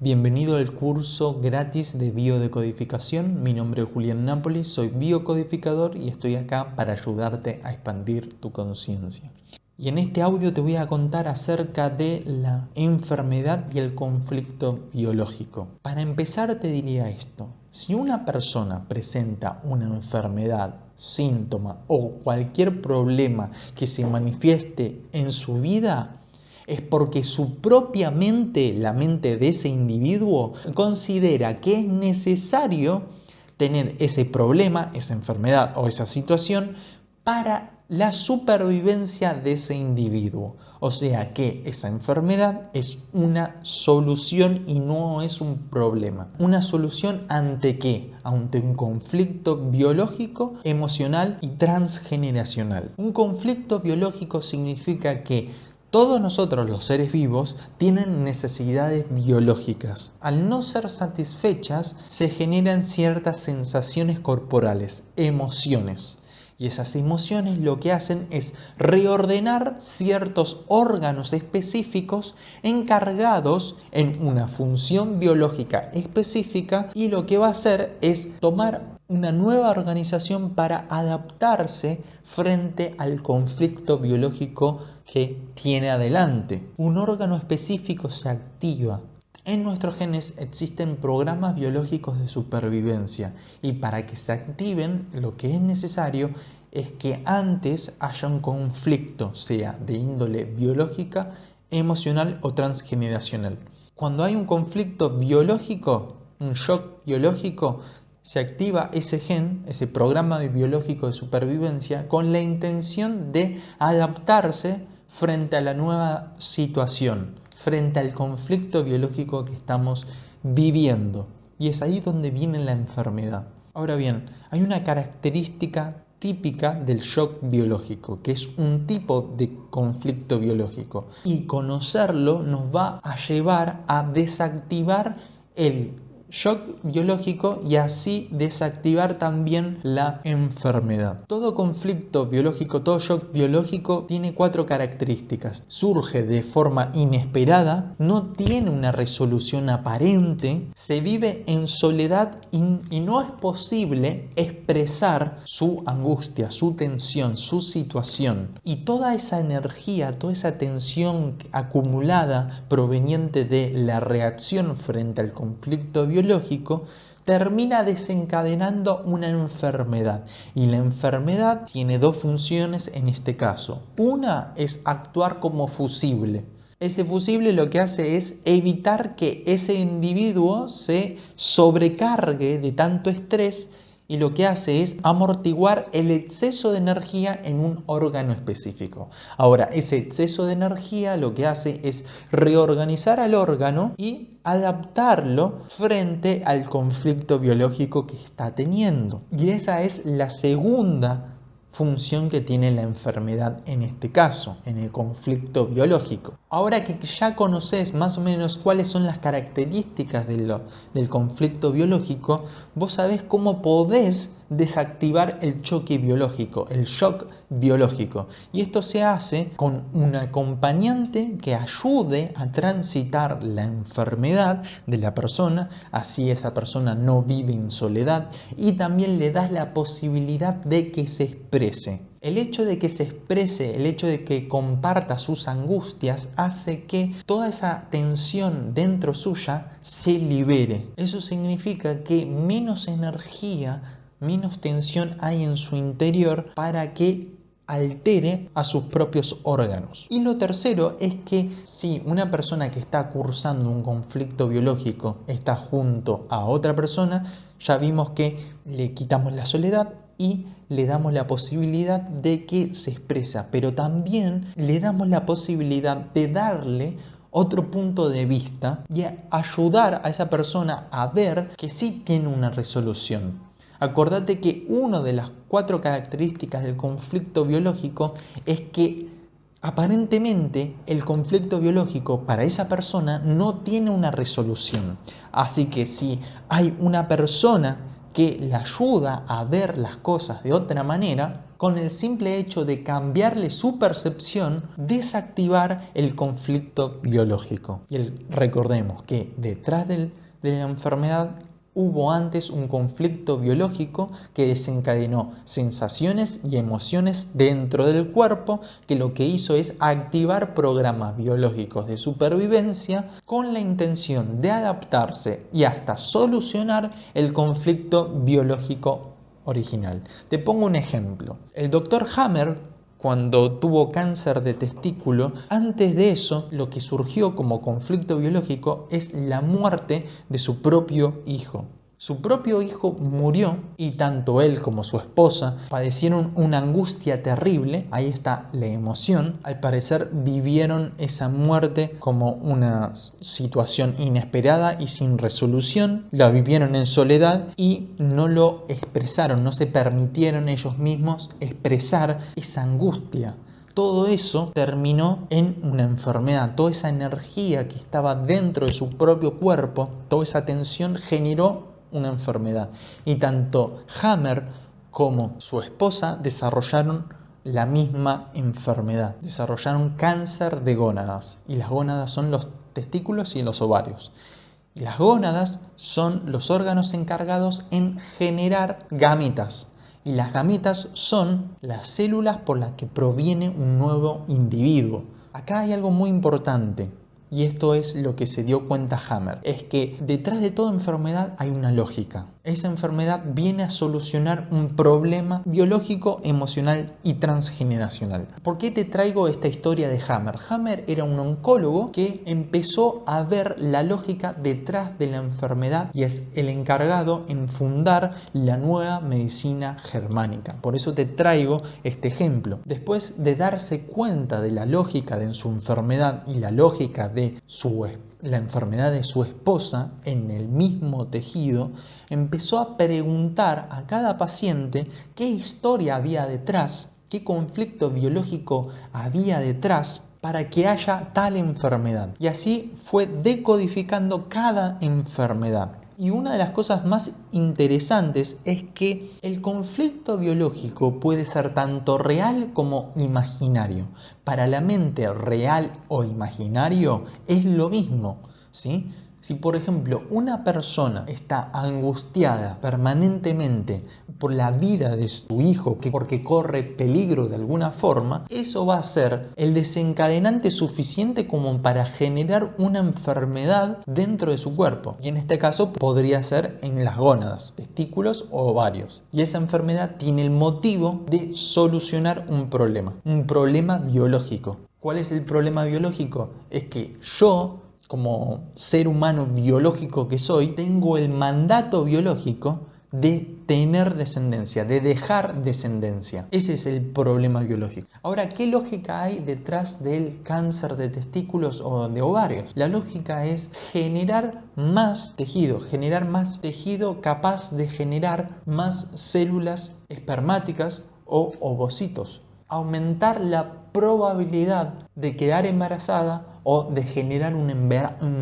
Bienvenido al curso gratis de biodecodificación. Mi nombre es Julián Nápoles, soy biocodificador y estoy acá para ayudarte a expandir tu conciencia. Y en este audio te voy a contar acerca de la enfermedad y el conflicto biológico. Para empezar te diría esto: si una persona presenta una enfermedad, síntoma o cualquier problema que se manifieste en su vida, es porque su propia mente, la mente de ese individuo, considera que es necesario tener ese problema, esa enfermedad o esa situación para la supervivencia de ese individuo. O sea que esa enfermedad es una solución y no es un problema. ¿Una solución ante qué? Ante un conflicto biológico, emocional y transgeneracional. Un conflicto biológico significa que todos nosotros, los seres vivos, tienen necesidades biológicas. Al no ser satisfechas, se generan ciertas sensaciones corporales, emociones. Y esas emociones lo que hacen es reordenar ciertos órganos específicos encargados en una función biológica específica, y lo que va a hacer es tomar una nueva organización para adaptarse frente al conflicto biológico que tiene adelante. Un órgano específico se activa. En nuestros genes existen programas biológicos de supervivencia, y para que se activen lo que es necesario es que antes haya un conflicto, sea de índole biológica, emocional o transgeneracional. Cuando hay un conflicto biológico, un shock biológico, se activa ese gen, ese programa biológico de supervivencia, con la intención de adaptarse frente a la nueva situación, frente al conflicto biológico que estamos viviendo. Y es ahí donde viene la enfermedad. Ahora bien, hay una característica típica del shock biológico, que es un tipo de conflicto biológico. Y conocerlo nos va a llevar a desactivar el shock biológico y así desactivar también la enfermedad. Todo conflicto biológico, todo shock biológico tiene 4 características. Surge de forma inesperada, no tiene una resolución aparente, se vive en soledad y no es posible expresar su angustia, su tensión, su situación. Y toda esa energía, toda esa tensión acumulada proveniente de la reacción frente al conflicto biológico termina desencadenando una enfermedad. Y la enfermedad tiene 2 funciones en este caso. Una es actuar como fusible. Ese fusible lo que hace es evitar que ese individuo se sobrecargue de tanto estrés, y lo que hace es amortiguar el exceso de energía en un órgano específico. Ahora, ese exceso de energía lo que hace es reorganizar al órgano y adaptarlo frente al conflicto biológico que está teniendo. Y esa es la segunda función que tiene la enfermedad en este caso, en el conflicto biológico. Ahora que ya conoces más o menos cuáles son las características del conflicto biológico, vos sabés cómo podés desactivar el choque biológico, el shock biológico. Y esto se hace con un acompañante que ayude a transitar la enfermedad de la persona, así esa persona no vive en soledad, y también le das la posibilidad de que se exprese. El hecho de que se exprese, el hecho de que comparta sus angustias, hace que toda esa tensión dentro suya se libere. Eso significa que menos energía, menos tensión hay en su interior para que altere a sus propios órganos. Y lo tercero es que si una persona que está cursando un conflicto biológico está junto a otra persona, ya vimos que le quitamos la soledad y le damos la posibilidad de que se expresa, pero también le damos la posibilidad de darle otro punto de vista y ayudar a esa persona a ver que sí tiene una resolución. Acordate que una de las 4 características del conflicto biológico es que aparentemente el conflicto biológico para esa persona no tiene una resolución. Así que si hay una persona que le ayuda a ver las cosas de otra manera, con el simple hecho de cambiarle su percepción, desactivar el conflicto biológico. Y recordemos que detrás de la enfermedad hubo antes un conflicto biológico que desencadenó sensaciones y emociones dentro del cuerpo, que lo que hizo es activar programas biológicos de supervivencia con la intención de adaptarse y hasta solucionar el conflicto biológico original. Te pongo un ejemplo. El doctor Hammer, cuando tuvo cáncer de testículo, antes de eso, lo que surgió como conflicto biológico es la muerte de su propio hijo. Su propio hijo murió y tanto él como su esposa padecieron una angustia terrible. Ahí está la emoción. Al parecer vivieron esa muerte como una situación inesperada y sin resolución. La vivieron en soledad y no lo expresaron, no se permitieron ellos mismos expresar esa angustia. Todo eso terminó en una enfermedad. Toda esa energía que estaba dentro de su propio cuerpo, toda esa tensión generó una enfermedad. Y tanto Hammer como su esposa desarrollaron la misma enfermedad. Desarrollaron cáncer de gónadas. Y las gónadas son los testículos y los ovarios. Y las gónadas son los órganos encargados en generar gametas. Y las gametas son las células por las que proviene un nuevo individuo. Acá hay algo muy importante. Y esto es lo que se dio cuenta Hammer, es que detrás de toda enfermedad hay una lógica. Esa enfermedad viene a solucionar un problema biológico, emocional y transgeneracional. ¿Por qué te traigo esta historia de Hammer? Hammer era un oncólogo que empezó a ver la lógica detrás de la enfermedad y es el encargado en fundar la nueva medicina germánica. Por eso te traigo este ejemplo. Después de darse cuenta de la lógica de su enfermedad y la lógica de la enfermedad de su esposa en el mismo tejido, empezó a preguntar a cada paciente qué historia había detrás, qué conflicto biológico había detrás para que haya tal enfermedad. Y así fue decodificando cada enfermedad. Y una de las cosas más interesantes es que el conflicto biológico puede ser tanto real como imaginario. Para la mente, real o imaginario es lo mismo, ¿sí? Si, por ejemplo, una persona está angustiada permanentemente por la vida de su hijo, porque corre peligro de alguna forma, eso va a ser el desencadenante suficiente como para generar una enfermedad dentro de su cuerpo. Y en este caso podría ser en las gónadas, testículos o ovarios. Y esa enfermedad tiene el motivo de solucionar un problema biológico. ¿Cuál es el problema biológico? Es que yo, como ser humano biológico que soy, tengo el mandato biológico de tener descendencia, de dejar descendencia. Ese es el problema biológico. Ahora, ¿qué lógica hay detrás del cáncer de testículos o de ovarios? La lógica es generar más tejido capaz de generar más células espermáticas o ovocitos. Aumentar la probabilidad de quedar embarazada o de generar un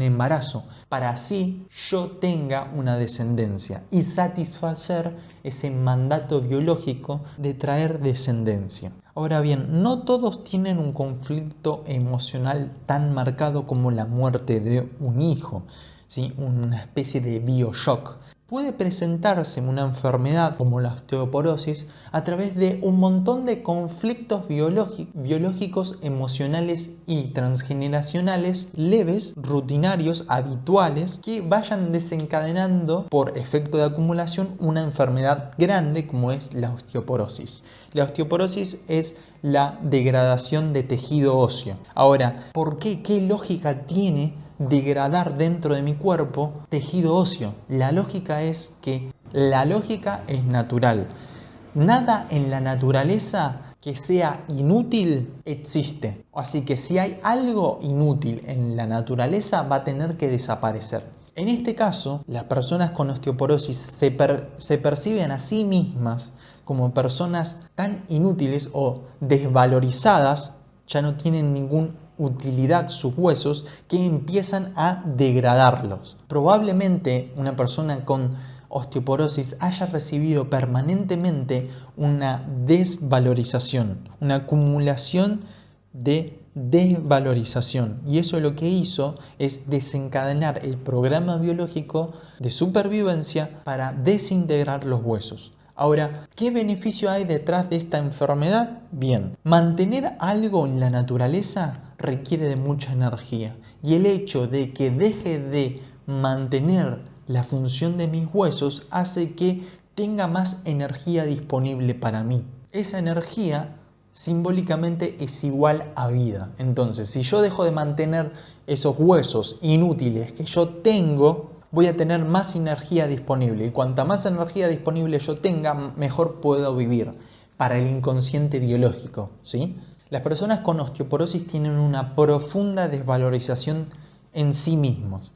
embarazo, para así yo tenga una descendencia y satisfacer ese mandato biológico de traer descendencia. Ahora bien, no todos tienen un conflicto emocional tan marcado como la muerte de un hijo, ¿sí? Una especie de bioshock. Puede presentarse una enfermedad como la osteoporosis a través de un montón de conflictos biológicos, emocionales y transgeneracionales leves, rutinarios, habituales, que vayan desencadenando por efecto de acumulación una enfermedad grande como es la osteoporosis. La osteoporosis es la degradación de tejido óseo. Ahora, ¿por qué? ¿Qué lógica tiene degradar dentro de mi cuerpo tejido óseo? La lógica es que la lógica es natural. Nada en la naturaleza que sea inútil existe. Así que si hay algo inútil en la naturaleza, va a tener que desaparecer. En este caso, las personas con osteoporosis se perciben a sí mismas como personas tan inútiles o desvalorizadas, ya no tienen ninguna utilidad sus huesos, que empiezan a degradarlos. Probablemente una persona con osteoporosis haya recibido permanentemente una desvalorización, una acumulación de desvalorización. Y eso lo que hizo es desencadenar el programa biológico de supervivencia para desintegrar los huesos. Ahora, ¿qué beneficio hay detrás de esta enfermedad? Bien, mantener algo en la naturaleza requiere de mucha energía. Y el hecho de que deje de mantener la función de mis huesos hace que tenga más energía disponible para mí. Esa energía simbólicamente es igual a vida. Entonces, si yo dejo de mantener esos huesos inútiles que yo tengo, voy a tener más energía disponible. Y cuanta más energía disponible yo tenga, mejor puedo vivir. Para el inconsciente biológico, ¿sí? Las personas con osteoporosis tienen una profunda desvalorización en sí mismos.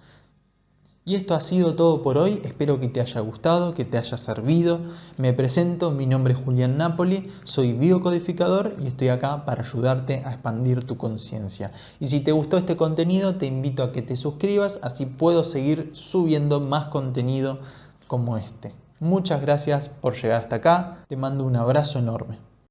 Y esto ha sido todo por hoy, espero que te haya gustado, que te haya servido. Me presento, mi nombre es Julián Napoli, soy biocodificador y estoy acá para ayudarte a expandir tu conciencia. Y si te gustó este contenido, te invito a que te suscribas, así puedo seguir subiendo más contenido como este. Muchas gracias por llegar hasta acá, te mando un abrazo enorme.